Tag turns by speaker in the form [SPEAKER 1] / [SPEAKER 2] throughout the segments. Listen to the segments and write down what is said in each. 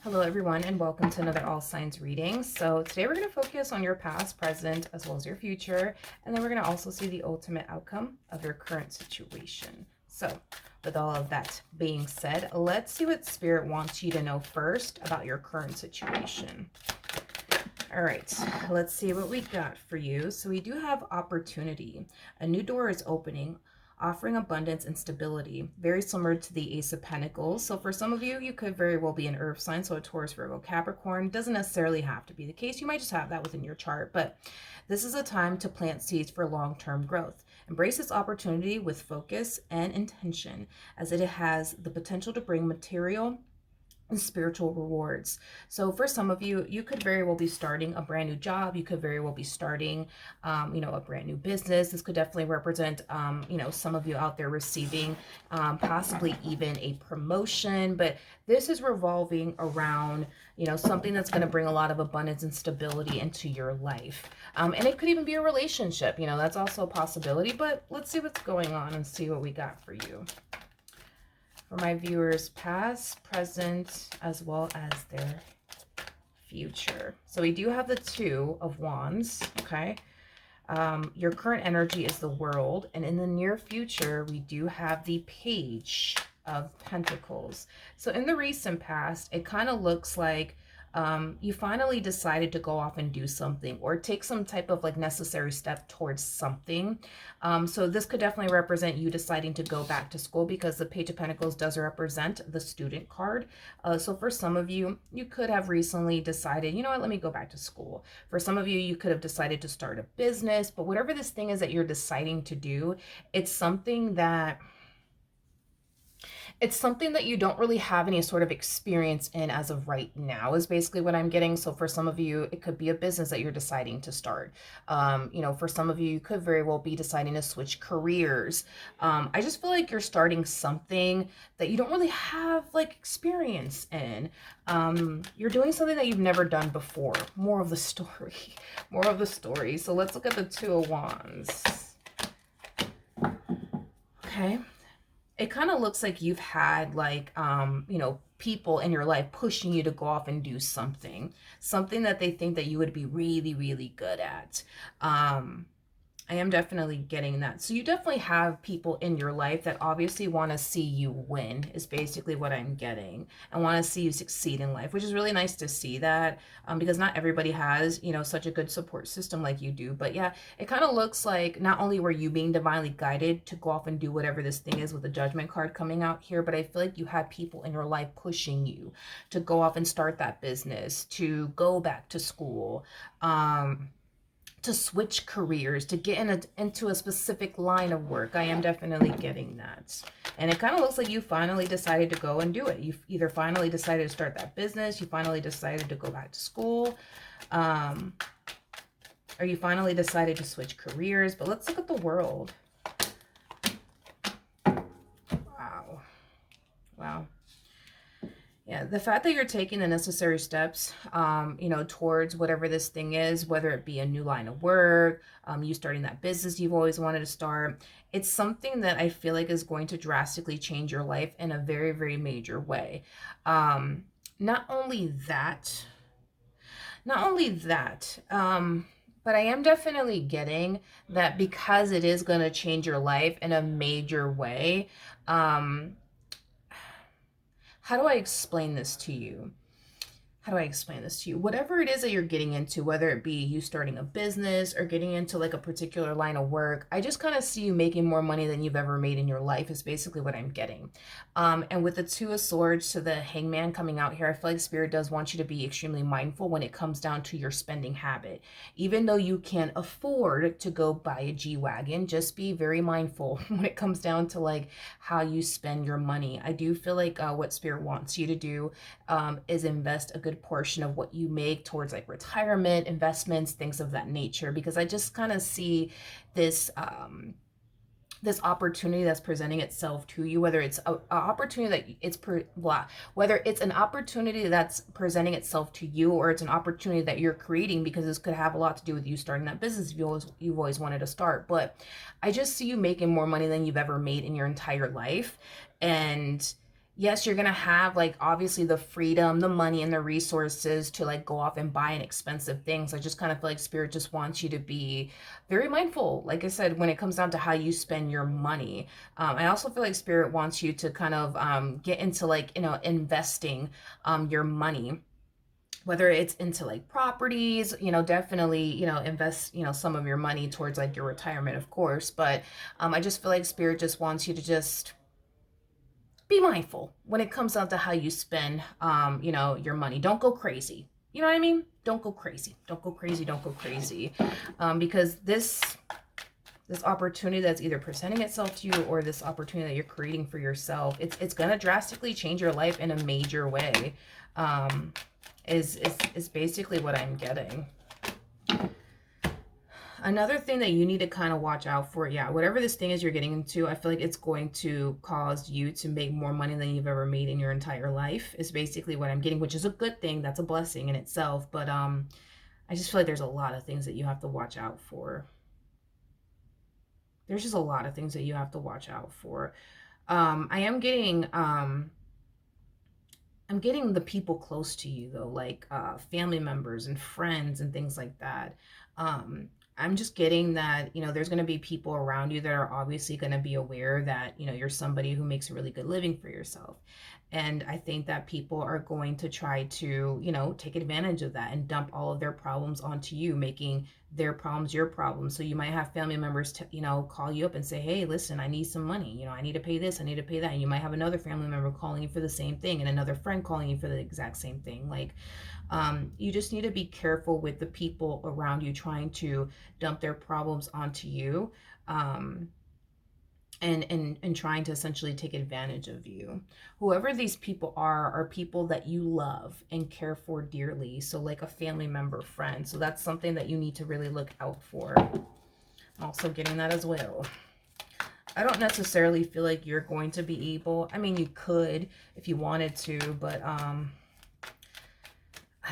[SPEAKER 1] Hello everyone and welcome to another All Signs reading. So today we're going to focus on your past, present, as well as your future. And then we're going to also see the ultimate outcome of your current situation. So with all of that being said, let's see what Spirit wants you to know first about your current situation. All right, let's see what we got for you. So we do have opportunity. A new door is opening, offering abundance and stability, very similar to the Ace of Pentacles. So for some of you, you could very well be an earth sign, so a Taurus, Virgo, Capricorn. Doesn't necessarily have to be the case. You might just have that within your chart, but this is a time to plant seeds for long-term growth. Embrace this opportunity with focus and intention, as it has the potential to bring material and spiritual rewards. So for some of you, you could very well be starting a brand new job. You could very well be starting, a brand new business. This could definitely represent, some of you out there receiving possibly even a promotion. But this is revolving around, something that's going to bring a lot of abundance and stability into your life. And it could even be a relationship. That's also a possibility. But let's see what's going on and see what we got for you. For my viewers, past, present, as well as their future. So we do have the Two of Wands, okay? Your current energy is the World, and in the near future, we do have the Page of Pentacles. So in the recent past, it kind of looks like you finally decided to go off and do something or take some type of necessary step towards something. So this could definitely represent you deciding to go back to school, because the Page of Pentacles does represent the student card. So for some of you, you could have recently decided, you know what, let me go back to school. For some of you, you could have decided to start a business, but whatever this thing is that you're deciding to do, it's something that you don't really have any sort of experience in as of right now, is basically what I'm getting. So for some of you, it could be a business that you're deciding to start. For some of you, you could very well be deciding to switch careers. I just feel like you're starting something that you don't really have experience in. You're doing something that you've never done before. More of the story. More of the story. So let's look at the Two of Wands. Okay. It kind of looks like you've had people in your life pushing you to go off and do something that they think that you would be really, really good at. I am definitely getting that. So you definitely have people in your life that obviously want to see you win, is basically what I'm getting, and want to see you succeed in life, which is really nice to see that, because not everybody has, such a good support system like you do. But yeah, it kind of looks like not only were you being divinely guided to go off and do whatever this thing is with the Judgment card coming out here, but I feel like you had people in your life pushing you to go off and start that business, to go back to school, to switch careers, to get into a specific line of work. I am definitely getting that. And it kind of looks like you finally decided to go and do it. You either finally decided to start that business, you finally decided to go back to school, or you finally decided to switch careers. But let's look at the World. Wow. Wow. Yeah, the fact that you're taking the necessary steps, towards whatever this thing is, whether it be a new line of work, you starting that business you've always wanted to start, it's something that I feel like is going to drastically change your life in a very, very major way. Not only that, but I am definitely getting that because it is going to change your life in a major way. How do I explain this to you? Whatever it is that you're getting into, whether it be you starting a business or getting into a particular line of work, I just kind of see you making more money than you've ever made in your life, is basically what I'm getting. And with the Two of Swords to the Hangman coming out here, I feel like Spirit does want you to be extremely mindful when it comes down to your spending habit. Even though you can afford to go buy a G-Wagon, just be very mindful when it comes down to how you spend your money. I do feel like what Spirit wants you to do is invest a good portion of what you make towards retirement, investments, things of that nature, because I just kind of see this this opportunity that's presenting itself to you, whether it's an opportunity that's presenting itself to you, or it's an opportunity that you're creating, because this could have a lot to do with you starting that business you've always wanted to start. But I just see you making more money than you've ever made in your entire life, and yes, you're gonna have like obviously the freedom, the money, and the resources to like go off and buy an expensive things. I just kind of feel like spirit just wants you to be very mindful, like I said, when it comes down to how you spend your money. I also feel like spirit wants you to kind of get into like, investing your money, whether it's into like properties, definitely, invest, some of your money towards like your retirement, of course. But I just feel like spirit just wants you to just be mindful when it comes down to how you spend, your money. Don't go crazy. You know what I mean? Don't go crazy. Don't go crazy. Don't go crazy. Because this opportunity that's either presenting itself to you, or this opportunity that you're creating for yourself, it's gonna drastically change your life in a major way. Is basically what I'm getting. Another thing that you need to kind of watch out for, yeah, whatever this thing is you're getting into, I feel like it's going to cause you to make more money than you've ever made in your entire life, is basically what I'm getting, which is a good thing. That's a blessing in itself. But I just feel like there's a lot of things that you have to watch out for. There's just a lot of things that you have to watch out for. I am getting I'm getting the people close to you though, like family members and friends and things like that. I'm just getting that, there's going to be people around you that are obviously going to be aware that, you're somebody who makes a really good living for yourself. And I think that people are going to try to, take advantage of that and dump all of their problems onto you, making their problems your problems. So you might have family members to, call you up and say, hey, listen, I need some money. I need to pay this, I need to pay that. And you might have another family member calling you for the same thing, and another friend calling you for the exact same thing. Like, you just need to be careful with the people around you trying to dump their problems onto you. And trying to essentially take advantage of you. Whoever these people are people that you love and care for dearly. So like a family member, friend. So that's something that you need to really look out for. I'm also getting that as well. I don't necessarily feel like you're going to be able, I mean, you could if you wanted to, but I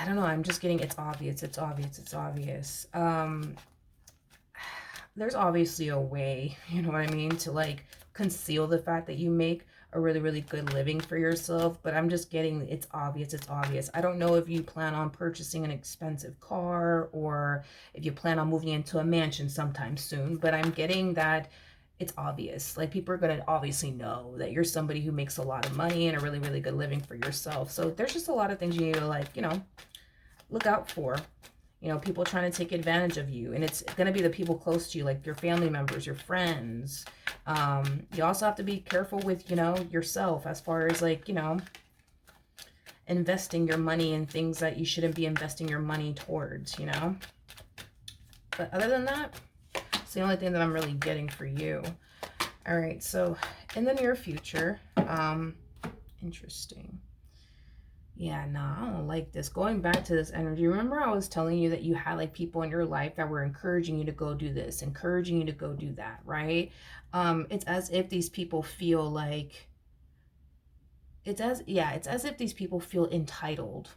[SPEAKER 1] don't know. I'm just getting, it's obvious. It's obvious. It's obvious. There's obviously a way, you know what I mean, to like conceal the fact that you make a really, really good living for yourself. But I'm just getting, it's obvious. It's obvious. I don't know if you plan on purchasing an expensive car, or if you plan on moving into a mansion sometime soon. But I'm getting that it's obvious. Like, people are going to obviously know that you're somebody who makes a lot of money and a really, really good living for yourself. So there's just a lot of things you need to like, look out for. People trying to take advantage of you. And it's going to be the people close to you, like your family members, your friends. You also have to be careful with, yourself, as far as like, investing your money in things that you shouldn't be investing your money towards, But other than that, it's the only thing that I'm really getting for you. All right, so in the near future, interesting. Yeah, no, I don't like this. Going back to this energy, remember I was telling you that you had like people in your life that were encouraging you to go do this, encouraging you to go do that, right? It's as if these people feel like, it's as if these people feel entitled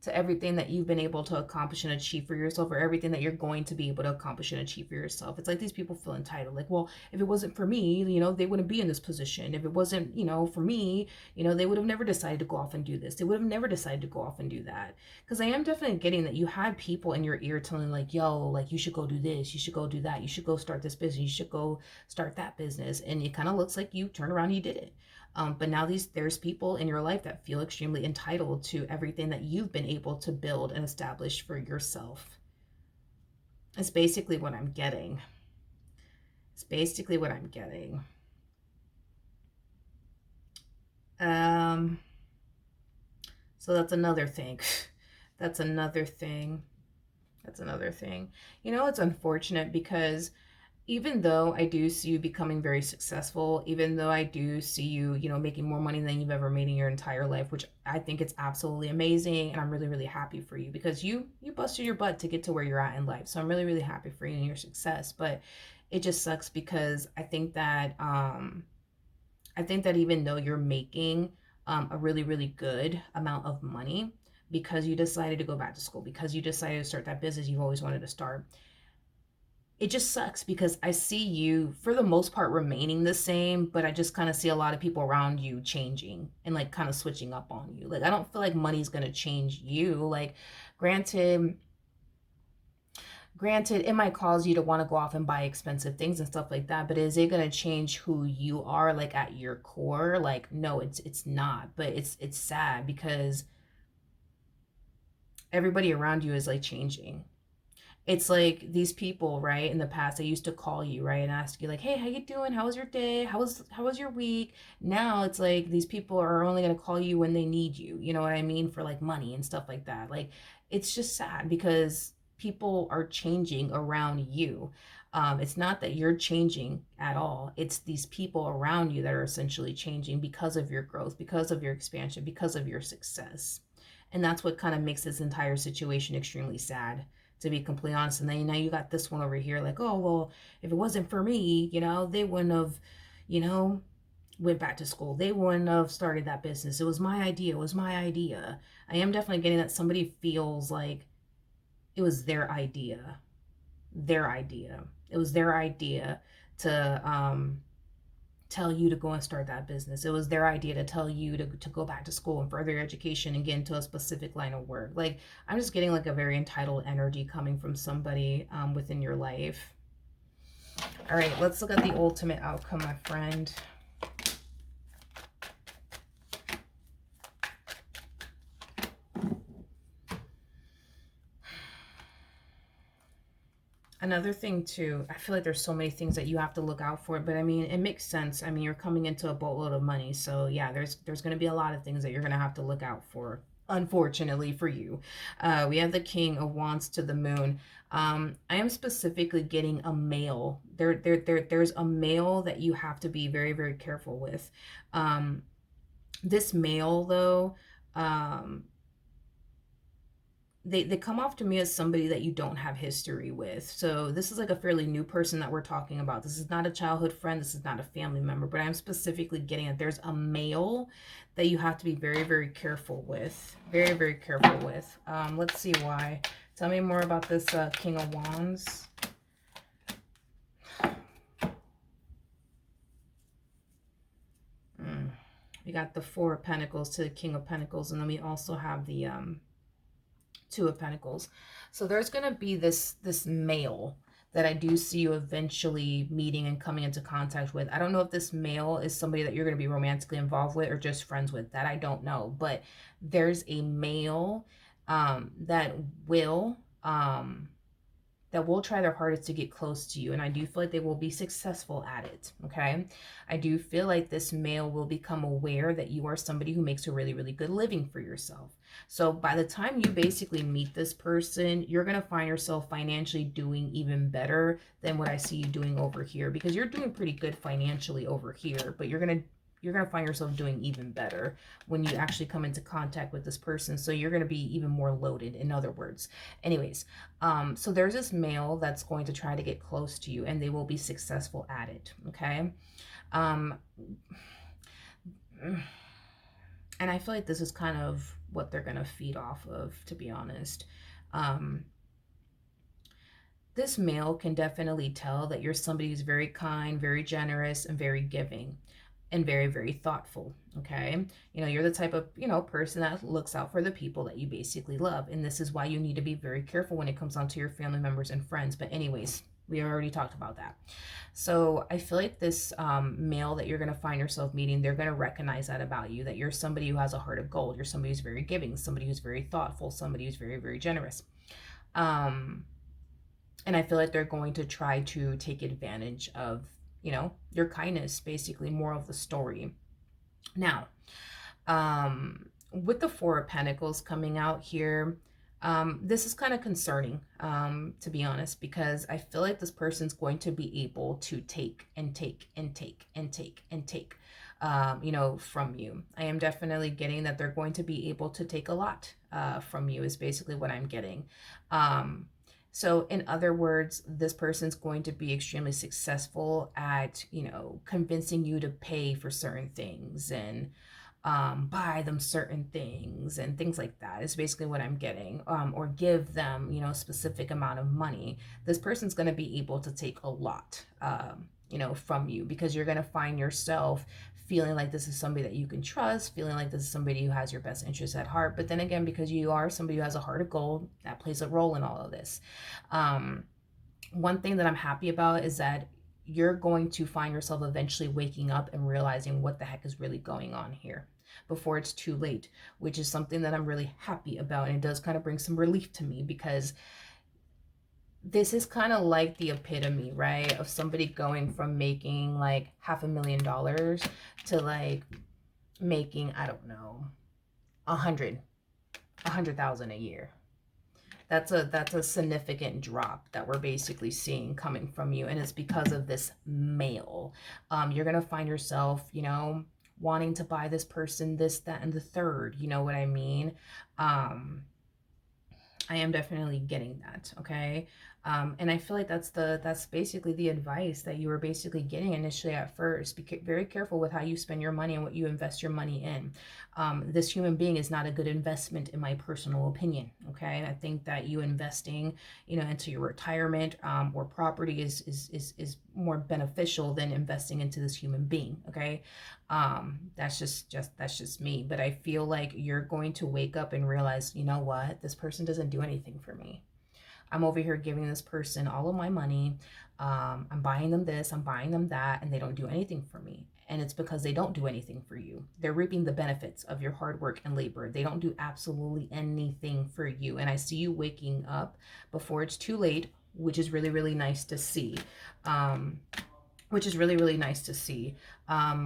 [SPEAKER 1] to everything that you've been able to accomplish and achieve for yourself, or everything that you're going to be able to accomplish and achieve for yourself. It's like these people feel entitled. Like, well, if it wasn't for me, they wouldn't be in this position. If it wasn't, for me, they would have never decided to go off and do this. They would have never decided to go off and do that. Because I am definitely getting that you had people in your ear telling like, yo, like, you should go do this, you should go do that, you should go start this business, you should go start that business. And it kind of looks like you turned around and you did it. But now there's people in your life that feel extremely entitled to everything that you've been able to build and establish for yourself. It's basically what I'm getting. It's basically what I'm getting. So that's another thing. That's another thing. That's another thing. It's unfortunate because even though I do see you becoming very successful, even though I do see you, making more money than you've ever made in your entire life, which I think it's absolutely amazing. And I'm really, really happy for you because you busted your butt to get to where you're at in life. So I'm really, really happy for you and your success. But it just sucks because I think that even though you're making a really, really good amount of money, because you decided to go back to school, because you decided to start that business you've always wanted to start, it just sucks because I see you for the most part remaining the same, but I just kind of see a lot of people around you changing and like kind of switching up on you. Like I don't feel like money's going to change you. Like granted, it might cause you to want to go off and buy expensive things and stuff like that, but is it going to change who you are like at your core? Like no, it's not. But it's sad because everybody around you is like changing. It's like these people, right, in the past, they used to call you, right, and ask you like, hey, how you doing, how was your day, how was your week? Now it's like these people are only going to call you when they need you, you know what I mean, for like money and stuff like that. Like it's just sad because people are changing around you. It's not that you're changing at all, it's these people around you that are essentially changing because of your growth, because of your expansion, because of your success. And that's what kind of makes this entire situation extremely sad, to be completely honest. And then now you got this one over here, like, oh well, if it wasn't for me, they wouldn't have, you know, went back to school. They wouldn't have started that business. It was my idea. It was my idea. I am definitely getting that somebody feels like it was their idea. Their idea. It was their idea to tell you to go and start that business. It was their idea to tell you to go back to school and further your education and get into a specific line of work. Like, I'm just getting like a very entitled energy coming from somebody within your life. All right, let's look at the ultimate outcome, my friend. Another thing too, I feel like there's so many things that you have to look out for, but I mean, it makes sense. I mean, you're coming into a boatload of money, so yeah, there's going to be a lot of things that you're going to have to look out for. Unfortunately for you, we have the King of Wands to the Moon. I am specifically getting a male. There's a male that you have to be very, very careful with. This male, though, they come off to me as somebody that you don't have history with. So this is like a fairly new person that we're talking about. This is not a childhood friend. This is not a family member, but I'm specifically getting that there's a male that you have to be very, very careful with. Very, very careful with. Let's see why. Tell me more about this King of Wands. We got the Four of Pentacles to the King of Pentacles, and then we also have the Two of Pentacles. So there's going to be this male that I do see you eventually meeting and coming into contact with. I don't know if this male is somebody that you're going to be romantically involved with or just friends with. That I don't know. But there's a male that will try their hardest to get close to you. And I do feel like they will be successful at it, okay? I do feel like this male will become aware that you are somebody who makes a really, really good living for yourself. So by the time you basically meet this person, you're going to find yourself financially doing even better than what I see you doing over here, because you're doing pretty good financially over here, but you're going to find yourself doing even better when you actually come into contact with this person. So you're going to be even more loaded, in other words. Anyways, so there's this male that's going to try to get close to you, and they will be successful at it, okay? And I feel like this is kind of what they're going to feed off of, to be honest. This male can definitely tell that you're somebody who's very kind, very generous, and very giving, and very, very thoughtful, okay? You're the type of, person that looks out for the people that you basically love. And this is why you need to be very careful when it comes down to your family members and friends. But anyways, we already talked about that. So I feel like this male that you're going to find yourself meeting, they're going to recognize that about you, that you're somebody who has a heart of gold. You're somebody who's very giving, somebody who's very thoughtful, somebody who's very, very generous. And I feel like they're going to try to take advantage of your kindness, basically, more of the story. Now, with the Four of Pentacles coming out here, this is kind of concerning, to be honest, because I feel like this person's going to be able to take and take and take and take and take, from you. I am definitely getting that they're going to be able to take a lot from you, is basically what I'm getting. So in other words, this person's going to be extremely successful at, convincing you to pay for certain things, and buy them certain things and things like that is basically what I'm getting, or give them, you know, a specific amount of money. This person's going to be able to take a lot, you know, from you, because you're going to find yourself feeling like this is somebody that you can trust, feeling like this is somebody who has your best interests at heart. But then again, because you are somebody who has a heart of gold, that plays a role in all of this. One thing that I'm happy about is that you're going to find yourself eventually waking up and realizing what the heck is really going on here before it's too late, which is something that I'm really happy about. And it does kind of bring some relief to me, because this is kind of like the epitome, right, of somebody going from making like $500,000 to like making, I don't know, 100,000 a year. That's a significant drop that we're basically seeing coming from you, and it's because of this male. You're gonna find yourself, you know, wanting to buy this person this, that, and the third. You know what I mean? I am definitely getting that, okay? And I feel like that's basically the advice that you were basically getting initially at first. Be very careful with how you spend your money and what you invest your money in. This human being is not a good investment, in my personal opinion, okay? I think that you investing, you know, into your retirement, or property is more beneficial than investing into this human being, okay? That's just me. But I feel like you're going to wake up and realize, you know what, this person doesn't do anything for me. I'm over here giving this person all of my money. I'm buying them this, I'm buying them that, and they don't do anything for me. And it's because they don't do anything for you. They're reaping the benefits of your hard work and labor. They don't do absolutely anything for you. And I see you waking up before it's too late, which is really, really nice to see. Which is really, really nice to see.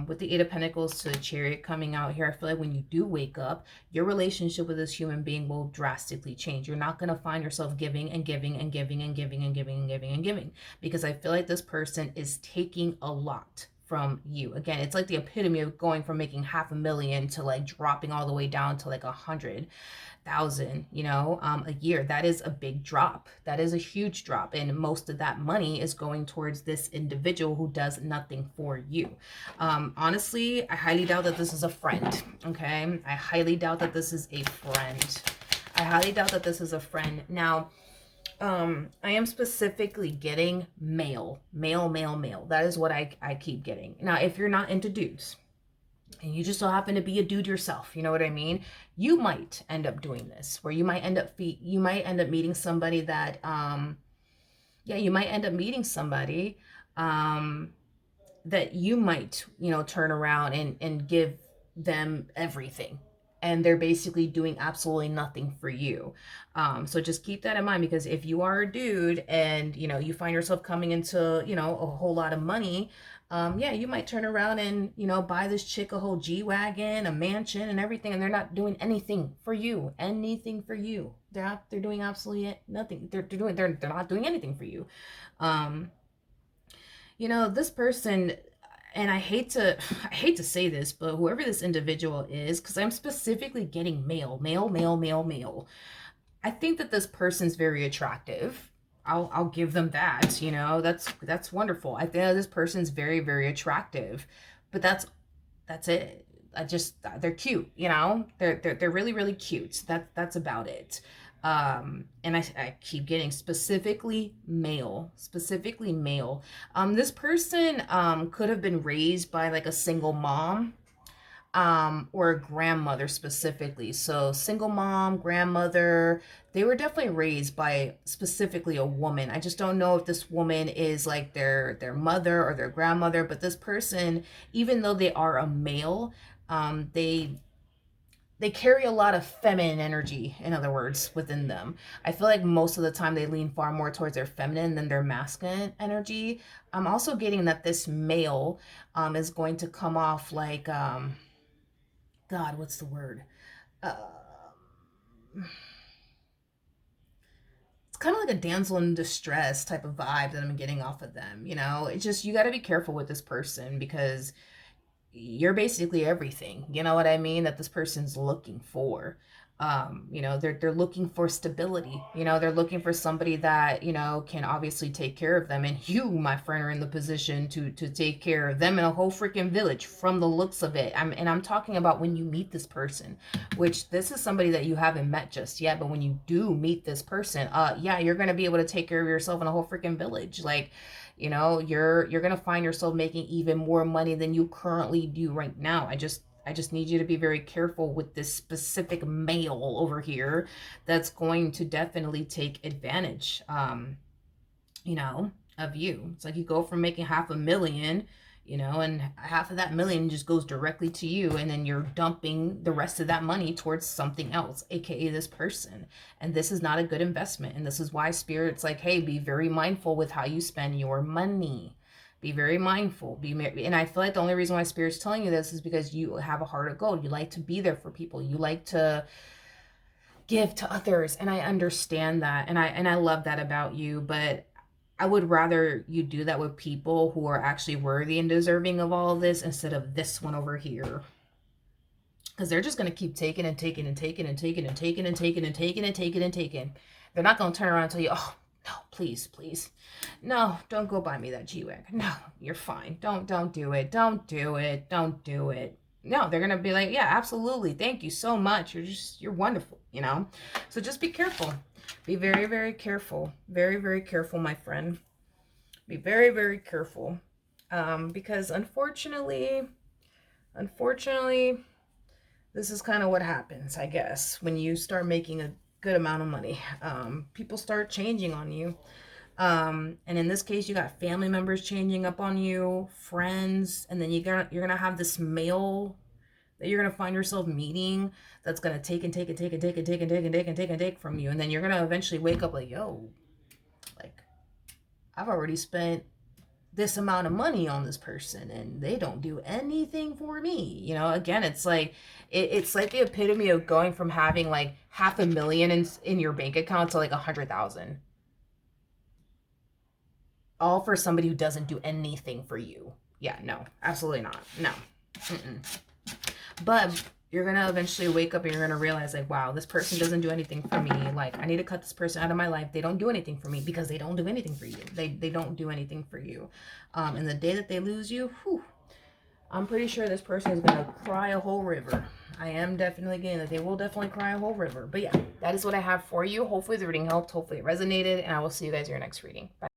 [SPEAKER 1] With the Eight of Pentacles to the Chariot coming out here, I feel like when you do wake up, your relationship with this human being will drastically change. You're not going to find yourself giving and giving and giving and giving and giving and giving and giving, because I feel like this person is taking a lot from you. Again, it's like the epitome of going from making $500,000 to like dropping all the way down to like 100,000, you know, a year. That is a big drop. That is a huge drop. And most of that money is going towards this individual who does nothing for you. Honestly, I highly doubt that this is a friend. Okay. I highly doubt that this is a friend. I highly doubt that this is a friend. Now, I am specifically getting male. That is what I keep getting. Now, if you're not into dudes, and you just so happen to be a dude yourself, you know what I mean? You might end up doing this, where you might end up meeting somebody that, yeah, you might end up meeting somebody, that you might, you know, turn around and give them everything, and they're basically doing absolutely nothing for you. So just keep that in mind, because if you are a dude and, you know, you find yourself coming into, you know, a whole lot of money, yeah, you might turn around and, you know, buy this chick a whole G-Wagon, a mansion and everything, and they're not doing anything for you. Anything for you. They're doing absolutely nothing. They're not doing anything for you. You know, this person, and I hate to say this, but whoever this individual is, because I'm specifically getting male. I think that this person's very attractive. I'll give them that, you know, that's wonderful. I think that this person's very, very attractive, but that's it. They're cute, you know, they're really, really cute. That's about it. And I keep getting specifically male. This person, could have been raised by like a single mom, or a grandmother specifically. So single mom, grandmother, they were definitely raised by specifically a woman. I just don't know if this woman is like their mother or their grandmother, but this person, even though they are a male, they carry a lot of feminine energy, in other words, within them. I feel like most of the time they lean far more towards their feminine than their masculine energy. I'm also getting that this male, is going to come off like, God, what's the word? It's kind of like a damsel in distress type of vibe that I'm getting off of them. You know, it's just, you got to be careful with this person, because you're basically everything, you know what I mean, that this person's looking for. You know, they're looking for stability. You know, they're looking for somebody that, you know, can obviously take care of them. And you, my friend, are in the position to take care of them and a whole freaking village from the looks of it. I'm talking about when you meet this person, which this is somebody that you haven't met just yet, but when you do meet this person, yeah, you're gonna be able to take care of yourself and a whole freaking village. Like, you know, you're gonna find yourself making even more money than you currently do right now. I just need you to be very careful with this specific male over here that's going to definitely take advantage, you know, of you. It's like you go from making $500,000, you know, and half of that million just goes directly to you, and then you're dumping the rest of that money towards something else, aka this person. And this is not a good investment. And this is why Spirit's like, hey, be very mindful with how you spend your money. Be very mindful. And I feel like the only reason why Spirit's telling you this is because you have a heart of gold. You like to be there for people. You like to give to others, and I understand that, and I love that about you. But I would rather you do that with people who are actually worthy and deserving of all of this instead of this one over here. Because they're just going to keep taking and taking and taking and taking and taking and taking and taking and taking and taking. They're not going to turn around and tell you, oh, no, please, please. No, don't go buy me that G-Wagon. No, you're fine. Don't do it. Don't do it. Don't do it. No, they're going to be like, yeah, absolutely. Thank you so much. You're wonderful, you know? So just be careful. Be very, very careful. Very, very careful, my friend. Be very, very careful. Because unfortunately, this is kind of what happens, I guess, when you start making a good amount of money. People start changing on you. And in this case, you got family members changing up on you, friends, and then you're gonna have this male that you're gonna find yourself meeting that's gonna take and take and take and take and take and take and take and take and take from you, and then you're gonna eventually wake up like, yo, like I've already spent this amount of money on this person and they don't do anything for me. You know, again, it's like it's like the epitome of going from having like $500,000 in your bank account to like 100,000. All for somebody who doesn't do anything for you. Yeah, no, absolutely not. No. Mm-mm. But you're going to eventually wake up and you're going to realize like, wow, this person doesn't do anything for me. Like, I need to cut this person out of my life. They don't do anything for me because they don't do anything for you. They don't do anything for you. And the day that they lose you, whew, I'm pretty sure this person is going to cry a whole river. I am definitely getting that they will definitely cry a whole river. But yeah, that is what I have for you. Hopefully the reading helped. Hopefully it resonated. And I will see you guys in your next reading. Bye.